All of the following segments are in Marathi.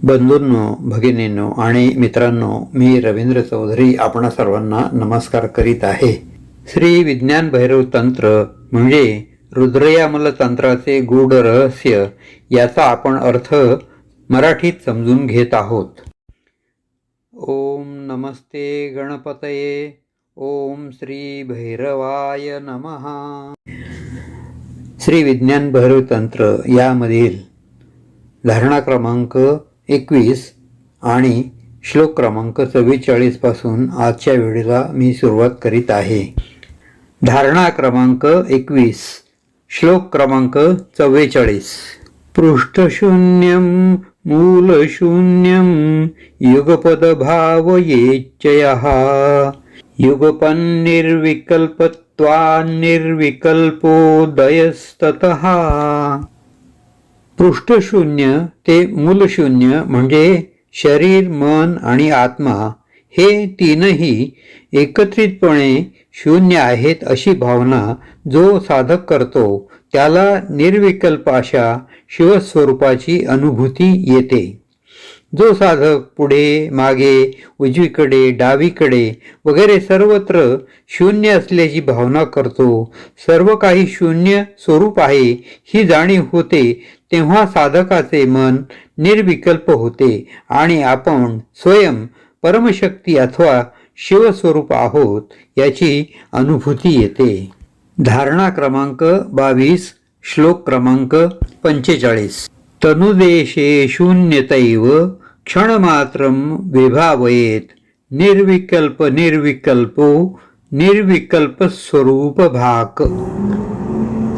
बंधूंनो, भगिनींनो आणि मित्रांनो, मी रवींद्र चौधरी आपणा सर्वांना नमस्कार करीत आहे. श्री विज्ञान भैरव तंत्र म्हणजे रुद्रयामल तंत्राचे गूढ रहस्य याचा आपण अर्थ मराठीत समजून घेत आहोत. ओम नमस्ते गणपतये. ओम श्री भैरवाय नमः. श्री विज्ञान भैरव तंत्र यामधील धारणा क्रमांक 21 आणि श्लोक क्रमांक 44 पासून आजच्या व्हिडिओला मी सुरुवात करीत आहे. धारणा क्रमांक 21, श्लोक क्रमांक 44. पृष्ठशून्यं मूलशून्यं युगपद भावयेच्चयः युगपन्निर्विकल्पत्वान्निर्विकल्पोदयस्ततः. पृष्ठशून्य ते मूलशून्य म्हणजे शरीर, मन आणि आत्मा हे तीनही एकत्रितपणे शून्य आहेत अशी भावना जो साधक करतो त्याला निर्विकल्प अशा शिवस्वरूपाची अनुभूती येते. जो साधक पुढे, मागे, उजवीकडे, डावीकडे वगैरे सर्वत्र शून्य असल्याची भावना करतो, सर्व काही शून्य स्वरूप आहे ही जाणीव होते, तेव्हा साधकाचे मन निर्विकल्प होते आणि आपण स्वयं परमशक्ती अथवा शिवस्वरूप आहोत याची अनुभूती येते. धारणा क्रमांक 22, श्लोक क्रमांक 45. तनुदेशे शून्यतैव क्षणमात्रं विभावयेत निर्विकल्प निर्विकल्पो निर्विकल्प स्वरूप भाक.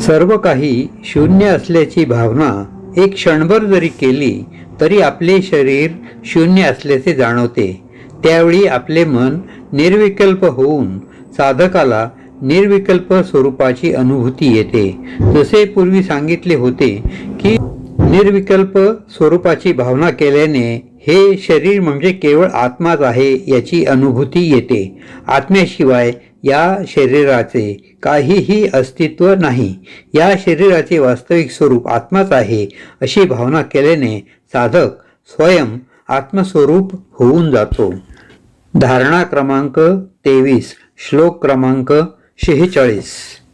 सर्व काही शून्य असल्याची भावना एक क्षणभर जरी केली तरी आपले शरीर शून्य असल्याचे जाणवते. त्यावेळी आपले मन निर्विकल्प होऊन साधकाला निर्विकल्प स्वरूपाची अनुभूती येते. जसे पूर्वी सांगितले होते की निर्विकल्प स्वरूपाची भावना केल्याने हे शरीर म्हणजे केवळ आत्माच आहे याची अनुभूती येते. आत्म्याशिवाय या शरीराचे काहीही अस्तित्व नाही. या शरीराचे वास्तविक स्वरूप आत्माच आहे अशी भावना केल्याने साधक स्वयं आत्मस्वरूप होऊन जातो. धारणा क्रमांक 23, श्लोक क्रमांक 46.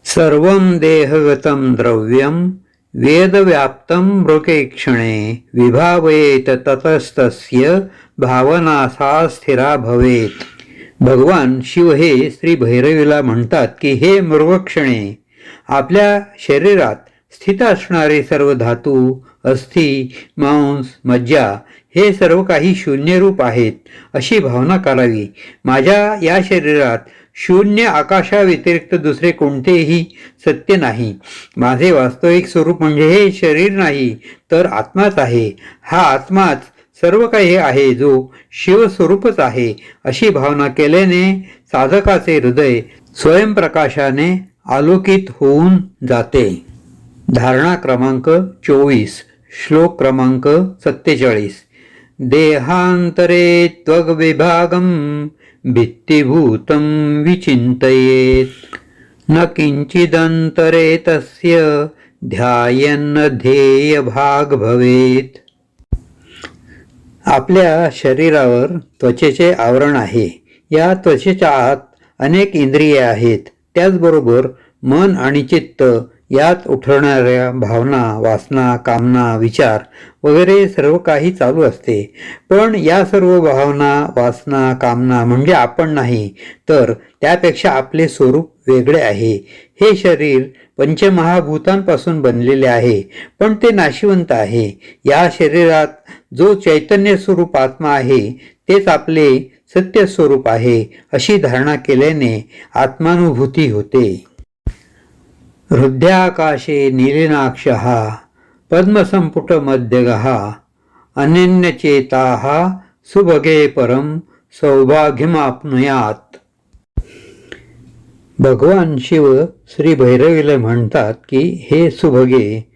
सर्वं देहगतं द्रव्यं वेदव्याप्तं मृकेक्षणे विभावयेत ततस्तस्य भावना सा स्थिरा भवेत. भगवान शिव हे श्री भैरवीला म्हणतात की हे मृगक्षणे, आपल्या शरीरात स्थित असणारे सर्व धातू, अस्थि, मांस, मज्जा हे सर्व काही शून्यरूप आहेत अशी भावना करावी. माझ्या या शरीरात शून्य आकाशाव्यतिरिक्त दुसरे कोणतेही सत्य नाही. माझे वास्तविक स्वरूप म्हणजे हे शरीर नाही तर आत्माच आहे. हा आत्माच सर्व काही आहे जो शिवस्वरूपच आहे अशी भावना केल्याने साधकाचे हृदय स्वयंप्रकाशाने आलोकित होऊन जाते. धारणा क्रमांक 24, श्लोक क्रमांक 47. देहांतरे त्वग्विभागं भित्तिभूतं विचिन्तयेत् न किंचिदंतरे तस्य ध्यायन्न ध्येय भाग भवेत. आपल्या शरीरावर त्वचेचे आवरण आहे. या त्वचेच्या आत अनेक इंद्रिये आहेत. त्याचबरोबर मन आणि चित्त यात उठवणाऱ्या भावना, वासना, कामना, विचार वगैरे सर्व काही चालू असते. पण या सर्व भावना, वासना, कामना म्हणजे आपण नाही, तर त्यापेक्षा आपले स्वरूप वेगळे आहे. हे शरीर पंचमहाभूतांपासून बनलेले आहे, पण ते नाशिवंत आहे. या शरीरात जो चैतन्य स्वरूप आत्मा आहे तेच आपले सत्य स्वरूप आहे अशी धारणा केल्याने आत्मानुभूती होते. हृदयाकाशे नीलिनाक्षः पद्मसंपुटमध्यगः अनन्यचेताः सुभगे परम सौभाग्यमाप्नुयात. भगवान शिव श्री भैरवीला म्हणतात की हे सुभगे,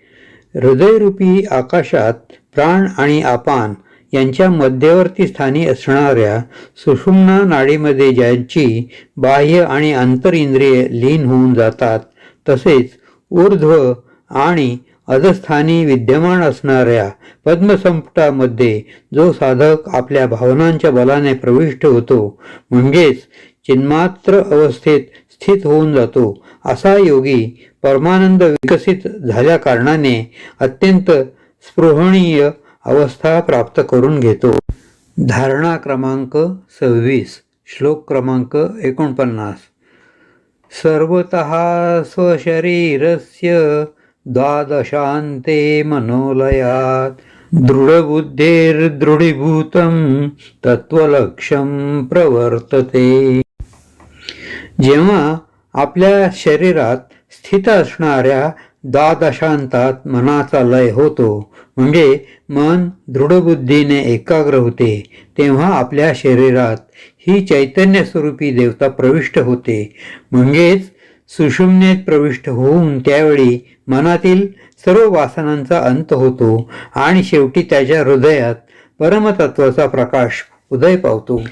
हृदयरूपी आकाशात प्राण आणि अपान यांच्या मध्यवर्ती स्थानी असणाऱ्या सुषुम्ना नाडीमध्ये ज्यांची बाह्य आणि अंतर इंद्रिये लीन होऊन जातात, तसेच ऊर्ध्व आणि अधस्थानी विद्यमान असणाऱ्या पद्मसंपुटामध्ये जो साधक आपल्या भावनांच्या बलाने प्रविष्ट होतो म्हणजेच चिन्मात्र अवस्थेत स्थित होऊन जातो, असा योगी परमानंद विकसित झाल्या कारणाने अत्यंत स्पृहणीय अवस्था प्राप्त करून घेतो. धारणा क्रमांक 26 श्लोक क्रमांक 49. सर्वतः स्वशरीरस्य द्वादशान्ते मनोलयात् दृढबुद्धेर्दृढीभूतं तत्त्वलक्ष्यं प्रवर्तते. जेव्हा आपल्या शरीरात स्थित असणाऱ्या द्वादशांतात मनाचा लय होतो म्हणजे मन दृढबुद्धीने एकाग्र होते, तेव्हा आपल्या शरीरात ही चैतन्य स्वरूपी देवता प्रविष्ट होते. म्हणजेच सुषुम्नेत प्रविष्ट होऊन त्यावेळी मनातील सर्व वासनांचा अंत होतो आणि शेवटी त्याच्या हृदयात परमतत्वाचा प्रकाश उदय पावतो.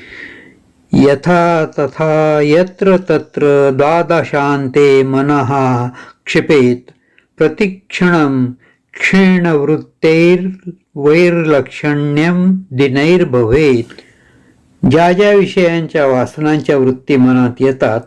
यथा तथा यत्र तत्र द्वादशान्ते मनः क्षिपेत प्रतिक्षणं क्षीणवृत्तैर्वैर्लक्षण्यं दिनैर्भवेत्. ज्या ज्या विषयांच्या वासनांच्या वृत्ती मनात येतात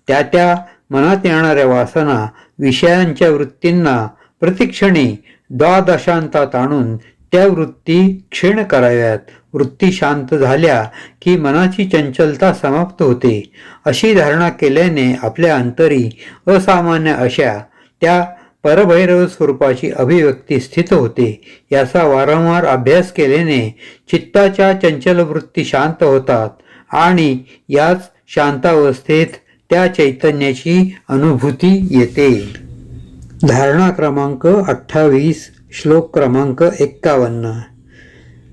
त्या त्या मनात येणाऱ्या वासना विषयांच्या वृत्तींना प्रतिक्षणी द्वादशांतात आणून त्या वृत्ती क्षीण कराव्यात. वृत्ती शांत झाल्या की मनाची चंचलता समाप्त होते. अशी धारणा केल्याने आपल्या अंतरी असामान्य अशा त्या परभैरव स्वरूपाची अभिव्यक्ती स्थित होते. याचा वारंवार अभ्यास केल्याने चित्ताच्या चंचल वृत्ती शांत होतात आणि याच शांतावस्थेत त्या चैतन्याची अनुभूती येते. धारणा क्रमांक 28 श्लोक क्रमांक 51.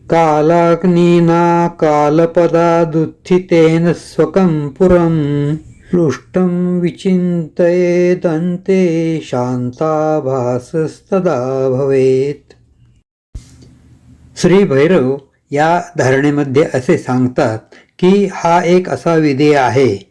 कालाग्निना कालपदादुत्थितेन स्वकं पुरं पृष्ठं विचिन्तयेदन्ते शांताभासस्तदा भवेत्. श्री भैरव या धारणेमध्ये असे सांगतात की हा एक असा विधेय आहे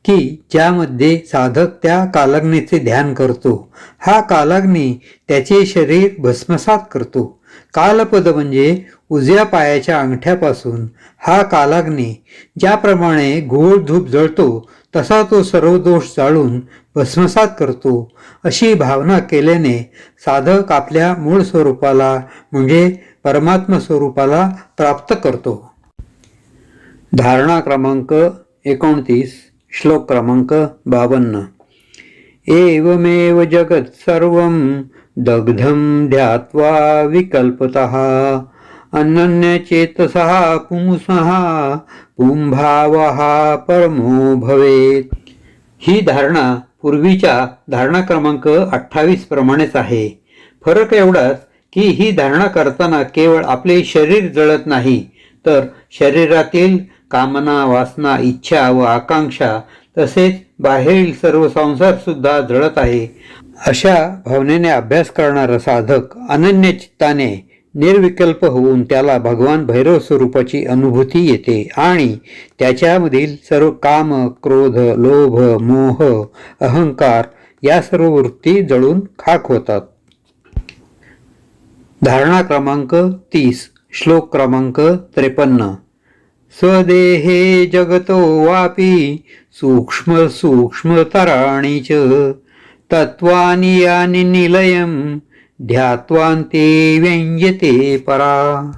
की ज्यामध्ये साधक त्या कालाग्नीचे ध्यान करतो. हा कालाग्नी त्याचे शरीर भस्मसात करतो. कालपद म्हणजे उजव्या पायाच्या अंगठ्यापासून हा कालाग्नी ज्याप्रमाणे घोळ धूप जळतो तसा तो सर्व दोष जाळून भस्मसात करतो. अशी भावना केल्याने साधक आपल्या मूळ स्वरूपाला म्हणजे परमात्म स्वरूपाला प्राप्त करतो. धारणा क्रमांक 29 श्लोक क्रमांक 52. एवमेव जगत् सर्वं दग्धं ध्यात्वा विकल्पतः अनन्यचेतसः पुंसः पुंभावः परमो भवेत्. ही धारणा पूर्वीच्या धारणा क्रमांक 28 प्रमाणेच आहे. फरक एवढाच की ही धारणा करताना केवळ आपले शरीर जळत नाही तर शरीरातील कामना, वासना, इच्छा व आकांक्षा तसेच बाहेरील सर्व संसार सुद्धा जळत आहे. अशा भावनेने अभ्यास करणारा साधक अनन्य चित्ताने निर्विकल्प होऊन त्याला भगवान भैरव स्वरूपाची अनुभूती येते आणि त्याच्यामधील सर्व काम, क्रोध, लोभ, मोह, अहंकार या सर्व वृत्ती जळून खाक होतात. धारणा क्रमांक 30 श्लोक क्रमांक 53. स्वदेहे जगतो वापि सूक्ष्म सूक्ष्मतराणि च तत्वानि यानि निलयं ध्यात्वान्ते व्यंजते परा.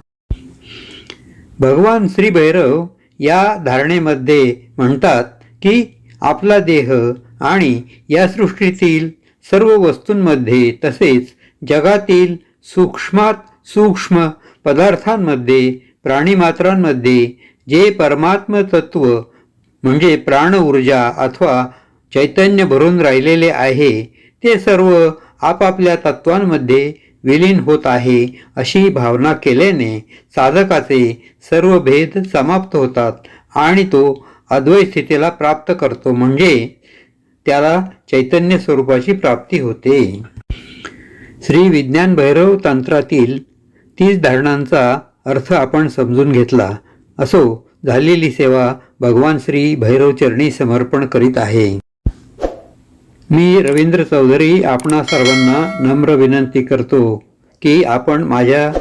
भगवान श्री भैरव या धारणेमध्ये म्हणतात की आपला देह आणि या सृष्टीतील सर्व वस्तूंमध्ये तसेच जगातील सूक्ष्मात सूक्ष्म पदार्थांमध्ये, प्राणीमात्रांमध्ये जे परमात्म तत्व म्हणजे प्राण ऊर्जा अथवा चैतन्य भरून राहिलेले आहे ते सर्व आपापल्या तत्वांमध्ये विलीन होत आहे. अशी भावना केल्याने साधकाचे सर्व भेद समाप्त होतात आणि तो अद्वैत स्थितीला प्राप्त करतो म्हणजे त्याला चैतन्य स्वरूपाची प्राप्ती होते. श्री विज्ञान भैरव तंत्रातील 30 धारणांचा अर्थ आपण समजून घेतला. असो, झालेली सेवा भगवान श्री भैरव चरणी समर्पण करीत आहे. मी रवींद्र चौधरी आपणा सर्वांना नम्र विनंती करतो की आपण माझ्या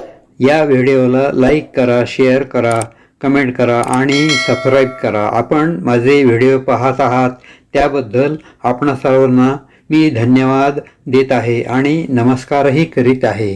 या व्हिडिओला लाईक करा, शेअर करा, कमेंट करा आणि सबस्क्राईब करा. आपण माझे व्हिडिओ पाहत आहात त्याबद्दल आपणा सर्वांना मी धन्यवाद देत आहे आणि नमस्कारही करीत आहे.